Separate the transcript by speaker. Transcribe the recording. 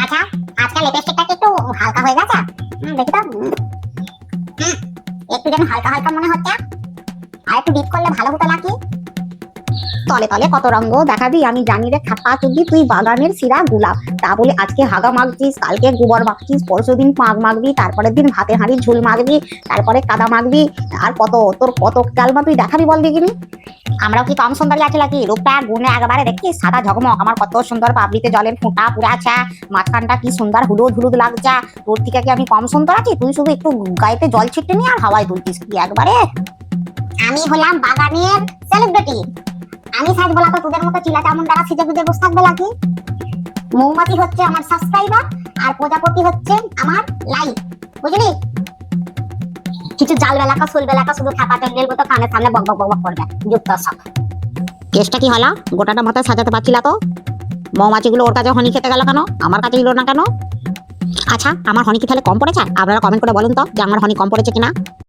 Speaker 1: আচ্ছা, আজকাল লিপস্টিকটা কি একটু হালকা হয়ে গেছে? দেখি তো। একটু যেন হালকা হালকা মনে হচ্ছে। আর একটু ডিপ করলে ভালো হতো নাকি?
Speaker 2: তলে তলে কত রঙ্গ দেখাবি, আমি জানি রে খাপা চুদি, তুই বাগানের সিরা গোলাপ। তা বলে আজকে হাগা মাখছিস, কালকে গোবর মাখছিস, পরশুদিন পাঁক মাখবি, তারপরের দিন ভাতের হাঁড়ির ঝোল মাখবি, তারপরে কাদা মাখবি। আর তোর কত কালমা তুই দেখাবি বল দেখিনি। আমরাও কি কম সুন্দরী আছে নাকি? রূপটা গুণে একবারে দেখছিস সাদা ঝকমক, আমার কত সুন্দর পাবলিতে জলের ফোঁটা পুরা আছে, মাঝখানটা কি সুন্দর হলুদ হলুদ লাগছে। তোর থেকে কি আমি কম সুন্দর আছি? তুই শুধু একটু গায়েতে জল ছিটে নিয়ে আর হাওয়ায় তুলতিস কি একবারে।
Speaker 1: আমি হলাম বাগানের সেলিব্রিটি। আমি সাজবো না তো তোদের মতো চিলা চামুন দ্বারা সিজে গুজে বসে থাকবে নাকি? মৌমাছি হচ্ছে আমার সাবস্ক্রাইবার, আর প্রজাপতি হচ্ছে আমার লাইক, বুঝলি? কিছু জাল বেলাকা সুল বেলাকা শুধু খাপা টেন্ডেল মতো কানের সামনে বক বক বক বক করবে যুক্ত সব।
Speaker 2: কেসটা কি হলো? গোটাটা মাথায় সাজাতে পারছিলা তো? মৌমাছিগুলো ওর কাছে হনি খেতে গেল কেন, আমার কাছে এলো না কেন? আচ্ছা, আমার হনি কি তাহলে কম পড়েছে? আপনারা কমেন্ট করে বলুন তো যে আমার হনি কম পড়েছে কিনা।